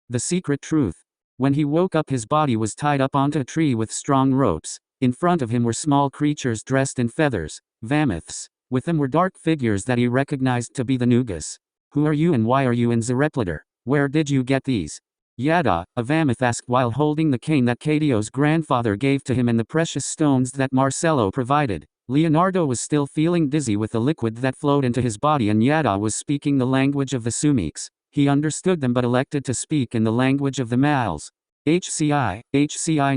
The secret truth. When he woke up, his body was tied up onto a tree with strong ropes. In front of him were small creatures dressed in feathers, Vamiths. With them were dark figures that he recognized to be the Nugas. Who are you and why are you in Zarepleter? Where did you get these? Yada, a Vamith asked while holding the cane that Cadio's grandfather gave to him and the precious stones that Marcello provided. Leonardo was still feeling dizzy with the liquid that flowed into his body, and Yada was speaking the language of the Sumiks. He understood them but elected to speak in the language of the Mals. HCI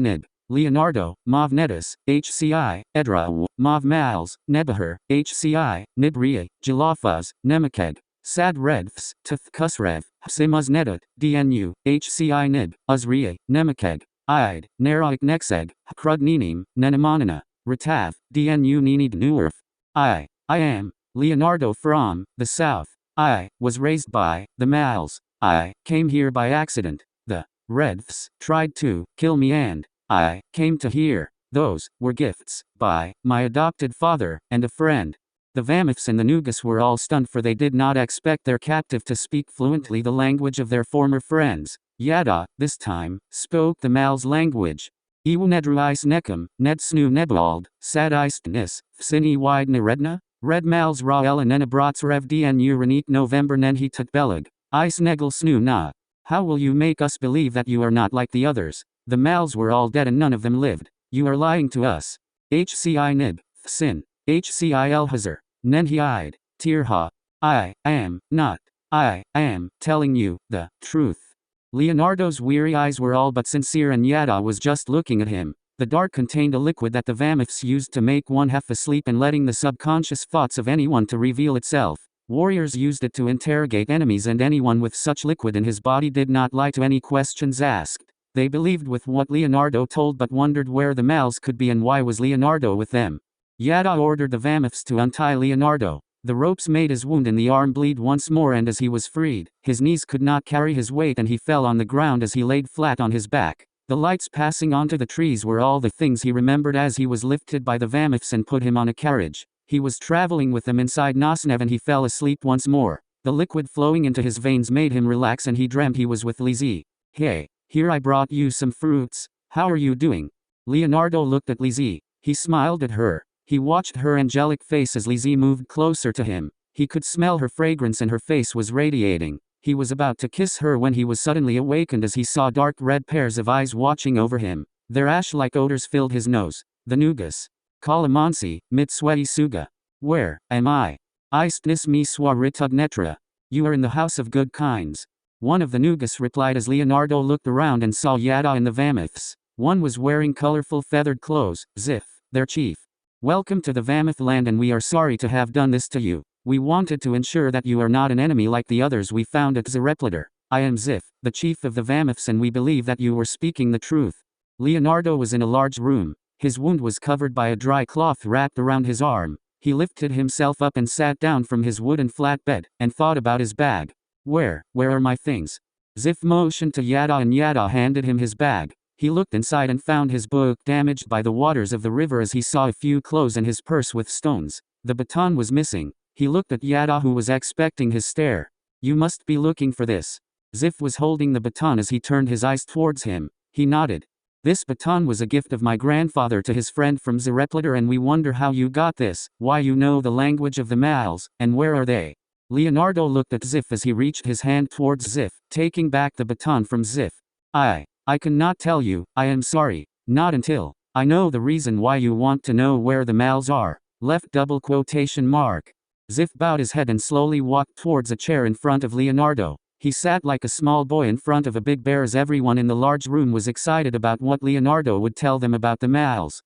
Nib. Leonardo, Mav Netus, HCI, Edra, Mav Mals, Nebahar, HCI, Nibria, Jalafaz, Nemaked, Sad Redfs, Tuth Kusrev, Simuz Nedat, DNU, HCI Nib, Uzria, Nemaked, Id, Neraik Nexeg, Krud Ninim, Nenemanana, Ratav, DNU Ninid Nuurf. I am Leonardo from the south. I was raised by the Mals. I came here by accident. The Redfs tried to kill me and I came to here. Those were gifts by my adopted father and a friend. The Vamiths and the Nugas were all stunned, for they did not expect their captive to speak fluently the language of their former friends. Yada, this time, spoke the Mal's language. Iwu Nedruis Nekum, Nedsnu Nebald, Sadist Nis, Fsini Wide Neredna, Red Mals Rael and Nenabrats Rev Dnu Renik November Nenhi Tutbelag, Is Negel Snu Na. How will you make us believe that you are not like the others? The Mals were all dead and none of them lived. You are lying to us. HCI Nib, Thsin, HCI Elhazar, Nenhiide, Tirha. I am not. I am telling you the truth. Leonardo's weary eyes were all but sincere, and Yada was just looking at him. The dart contained a liquid that the Vamiths used to make one half asleep and letting the subconscious thoughts of anyone to reveal itself. Warriors used it to interrogate enemies, and anyone with such liquid in his body did not lie to any questions asked. They believed with what Leonardo told but wondered where the Mals could be and why was Leonardo with them. Yada ordered the Vamiths to untie Leonardo. The ropes made his wound in the arm bleed once more, and as he was freed, his knees could not carry his weight and he fell on the ground as he laid flat on his back. The lights passing onto the trees were all the things he remembered as he was lifted by the Vamiths and put him on a carriage. He was traveling with them inside Nosnev and he fell asleep once more. The liquid flowing into his veins made him relax and he dreamt he was with Lizzie. Hey, here I brought you some fruits. How are you doing? Leonardo looked at Lizzie. He smiled at her. He watched her angelic face as Lizzie moved closer to him. He could smell her fragrance and her face was radiating. He was about to kiss her when he was suddenly awakened as he saw dark red pairs of eyes watching over him. Their ash-like odors filled his nose. The Nugas. Kalamansi, Mitsweti Suga. Where am I? Istnis mi swaritugnetra. You are in the house of good kinds. One of the Nugas replied as Leonardo looked around and saw Yada and the Vamiths. One was wearing colorful feathered clothes, Zif, their chief. Welcome to the Vamith land, and we are sorry to have done this to you. We wanted to ensure that you are not an enemy like the others we found at Zarepleter. I am Zif, the chief of the Vamiths, and we believe that you were speaking the truth. Leonardo was in a large room. His wound was covered by a dry cloth wrapped around his arm. He lifted himself up and sat down from his wooden flat bed, and thought about his bag. Where are my things? Zif motioned to Yada and Yada handed him his bag. He looked inside and found his book damaged by the waters of the river as he saw a few clothes and his purse with stones. The baton was missing. He looked at Yada, who was expecting his stare. You must be looking for this. Zif was holding the baton as he turned his eyes towards him. He nodded. This baton was a gift of my grandfather to his friend from Zarepleter, and we wonder how you got this, why you know the language of the Mals, and where are they? Leonardo looked at Zif as he reached his hand towards Zif, taking back the baton from Zif. I cannot tell you, I am sorry, not until I know the reason why you want to know where the Mals are. Left double quotation mark. Zif bowed his head and slowly walked towards a chair in front of Leonardo. He sat like a small boy in front of a big bear as everyone in the large room was excited about what Leonardo would tell them about the Mals.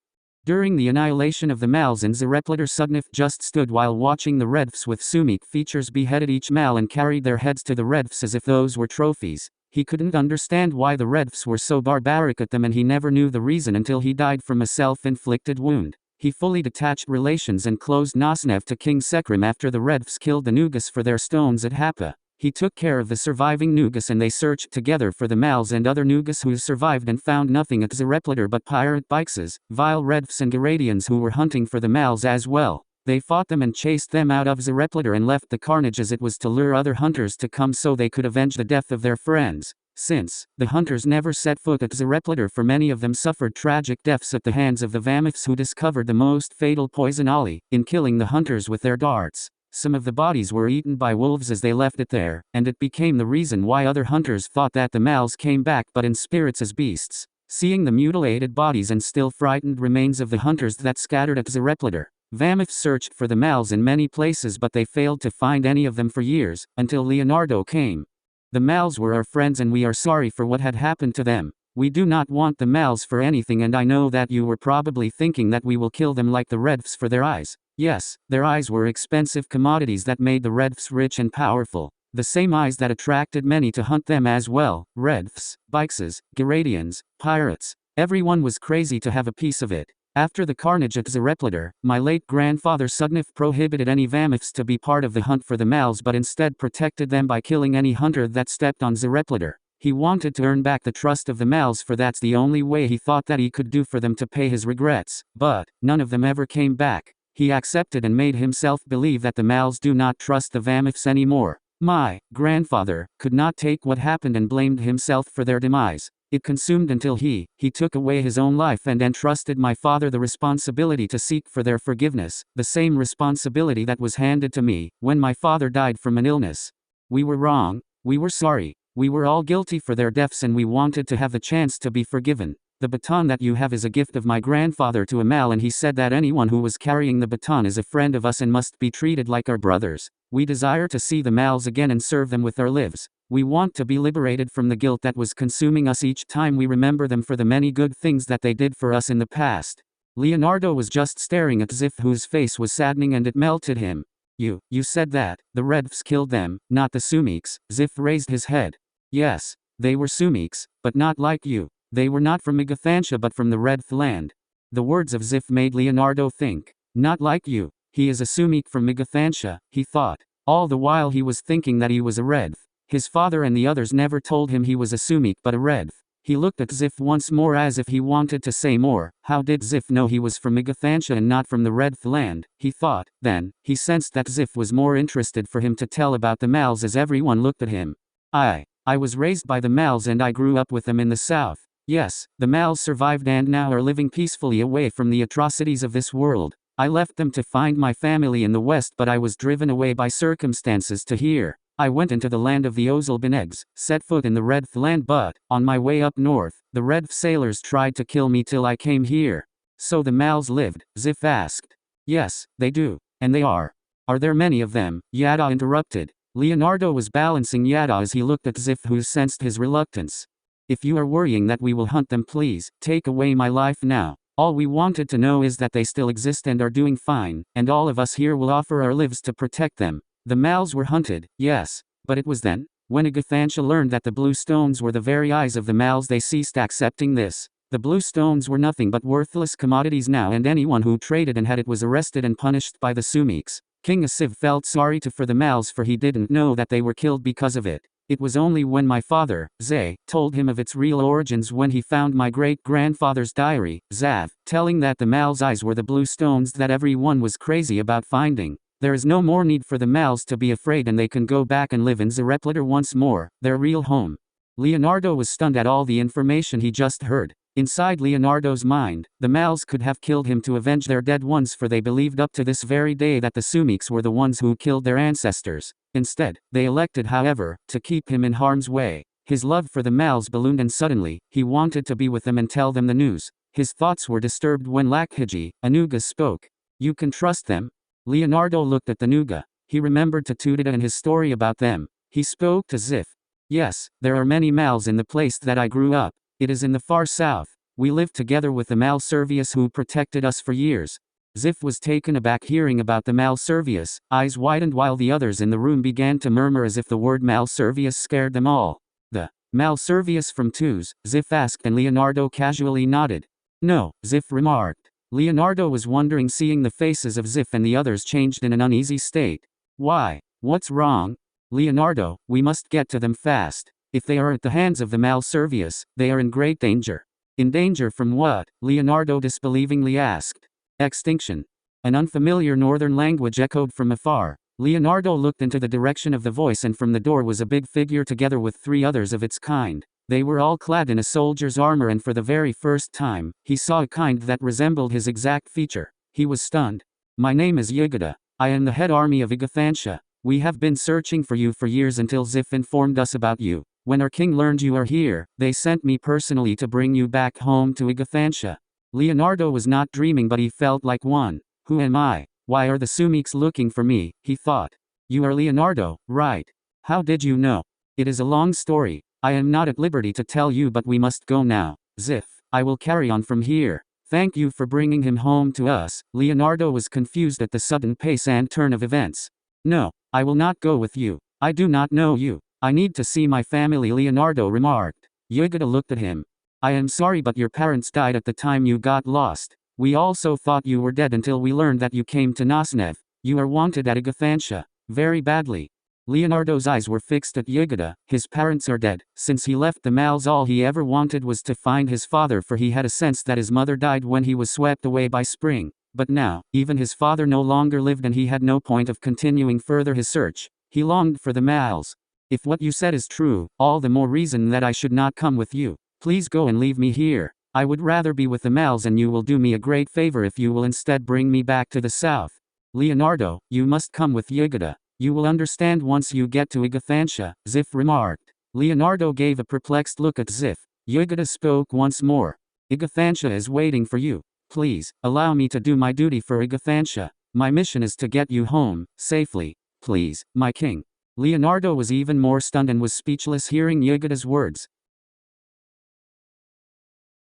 During the annihilation of the Mals in Zarepleter, Sugnif just stood while watching the Redfs with Sumik features beheaded each Mal and carried their heads to the Redfs as if those were trophies. He couldn't understand why the Redfs were so barbaric at them, and he never knew the reason until he died from a self-inflicted wound. He fully detached relations and closed Nosnev to King Sekrim after the Redfs killed the Nugas for their stones at Hapa. He took care of the surviving Nugas and they searched together for the Mals and other Nugas who survived and found nothing at Zarepleter but pirate bikes, vile Redfs and Garadians who were hunting for the Mals as well. They fought them and chased them out of Zarepleter and left the carnage as it was to lure other hunters to come so they could avenge the death of their friends. Since the hunters never set foot at Zarepleter, for many of them suffered tragic deaths at the hands of the Vamiths, who discovered the most fatal poison Ali in killing the hunters with their darts. Some of the bodies were eaten by wolves as they left it there, and it became the reason why other hunters thought that the males came back but in spirits as beasts. Seeing the mutilated bodies and still frightened remains of the hunters that scattered at Zarepleter, Vamith searched for the males in many places, but they failed to find any of them for years, until Leonardo came. The males were our friends and we are sorry for what had happened to them. We do not want the males for anything, and I know that you were probably thinking that we will kill them like the Redfs for their eyes. Yes, their eyes were expensive commodities that made the Redfs rich and powerful. The same eyes that attracted many to hunt them as well. Redfs, Bixes, Garadians, pirates. Everyone was crazy to have a piece of it. After the carnage at Zarepleter, my late grandfather Sugnif prohibited any Vamiths to be part of the hunt for the males, but instead protected them by killing any hunter that stepped on Zarepleter. He wanted to earn back the trust of the males, for that's the only way he thought that he could do for them to pay his regrets. But none of them ever came back. He accepted and made himself believe that the males do not trust the Vamiths anymore. My grandfather could not take what happened and blamed himself for their demise. It consumed until he took away his own life and entrusted my father the responsibility to seek for their forgiveness, the same responsibility that was handed to me when my father died from an illness. We were wrong. We were sorry. We were all guilty for their deaths, and we wanted to have the chance to be forgiven. The baton that you have is a gift of my grandfather to Amal, and he said that anyone who was carrying the baton is a friend of us and must be treated like our brothers. We desire to see the males again and serve them with our lives. We want to be liberated from the guilt that was consuming us each time we remember them for the many good things that they did for us in the past. Leonardo was just staring at Zif, whose face was saddening, and it melted him. You said that the Redfs killed them, not the Sumiks. Zif raised his head. Yes, they were Sumiks, but not like you. They were not from Megathansha but from the Redf land. The words of Zif made Leonardo think. Not like you. He is a Sumik from Megathansha, he thought. All the while he was thinking that he was a Redf. His father and the others never told him he was a Sumik but a Redf. He looked at Zif once more as if he wanted to say more. How did Zif know he was from Megathansha and not from the Redf land, he thought. Then, he sensed that Zif was more interested for him to tell about the males as everyone looked at him. I was raised by the males and I grew up with them in the south. Yes, the males survived and now are living peacefully away from the atrocities of this world. I left them to find my family in the west, but I was driven away by circumstances to here. I went into the land of the Ozalbenegs, set foot in the Redf land, but, on my way up north, the Redf sailors tried to kill me till I came here. So the males lived? Zif asked. Yes, they do. And they are. Are there many of them? Yada interrupted. Leonardo was balancing Yada as he looked at Zif, who sensed his reluctance. If you are worrying that we will hunt them, please, take away my life now. All we wanted to know is that they still exist and are doing fine, and all of us here will offer our lives to protect them. The males were hunted, yes, but it was then, when Agathansha learned that the blue stones were the very eyes of the males, they ceased accepting this. The blue stones were nothing but worthless commodities now, and anyone who traded and had it was arrested and punished by the Sumiks. King Asiv felt sorry for the males, for he didn't know that they were killed because of it. It was only when my father, Zay, told him of its real origins, when he found my great-grandfather's diary, Zav, telling that the males' eyes were the blue stones, that everyone was crazy about finding. There is no more need for the males to be afraid, and they can go back and live in Zarepleter once more, their real home. Leonardo was stunned at all the information he just heard. Inside Leonardo's mind, the males could have killed him to avenge their dead ones, for they believed up to this very day that the Sumiks were the ones who killed their ancestors. Instead, they elected, however, to keep him in harm's way. His love for the males ballooned, and suddenly, he wanted to be with them and tell them the news. His thoughts were disturbed when Lakhiji, Anuga, spoke. You can trust them? Leonardo looked at the Nuga. He remembered Tutudita and his story about them. He spoke to Zif. Yes, there are many males in the place that I grew up. It is in the far south. We lived together with the Mal Servius who protected us for years. Zif was taken aback hearing about the Mal Servius, eyes widened while the others in the room began to murmur as if the word Mal Servius scared them all. The Mal Servius from Tuz? Zif asked, and Leonardo casually nodded. No, Zif remarked. Leonardo was wondering, seeing the faces of Zif and the others changed in an uneasy state. Why? What's wrong? Leonardo, we must get to them fast. If they are at the hands of the Mal Servius, they are in great danger. In danger from what? Leonardo disbelievingly asked. Extinction. An unfamiliar northern language echoed from afar. Leonardo looked into the direction of the voice, and from the door was a big figure together with 3 others of its kind. They were all clad in a soldier's armor, and for the very first time, he saw a kind that resembled his exact feature. He was stunned. "My name is Yugada. I am the head army of Igathansha. We have been searching for you for years until Zif informed us about you. When our king learned you are here, they sent me personally to bring you back home to Igathansha." Leonardo was not dreaming, but he felt like one. "Who am I? Why are the Sumiks looking for me?" he thought. "You are Leonardo, right? How did you know?" "It is a long story. I am not at liberty to tell you, but we must go now. Zif, I will carry on from here. Thank you for bringing him home to us." Leonardo was confused at the sudden pace and turn of events. "No, I will not go with you. I do not know you. I need to see my family," Leonardo remarked. Yugada looked at him. "I am sorry, but your parents died at the time you got lost. We also thought you were dead until we learned that you came to Nasnev. You are wanted at Igathansha. Very badly." Leonardo's eyes were fixed at Yugada. His parents are dead. Since he left the Mals, all he ever wanted was to find his father, for he had a sense that his mother died when he was swept away by spring. But now, even his father no longer lived, and he had no point of continuing further his search. He longed for the Mals. "If what you said is true, all the more reason that I should not come with you. Please go and leave me here. I would rather be with the Mals, and you will do me a great favor if you will instead bring me back to the south." "Leonardo, you must come with Yugada. You will understand once you get to Igathansha," Zif remarked. Leonardo gave a perplexed look at Zif. Yugada spoke once more. "Igathansha is waiting for you. Please, allow me to do my duty for Igathansha. My mission is to get you home, safely. Please, my king." Leonardo was even more stunned and was speechless hearing Yugada's words.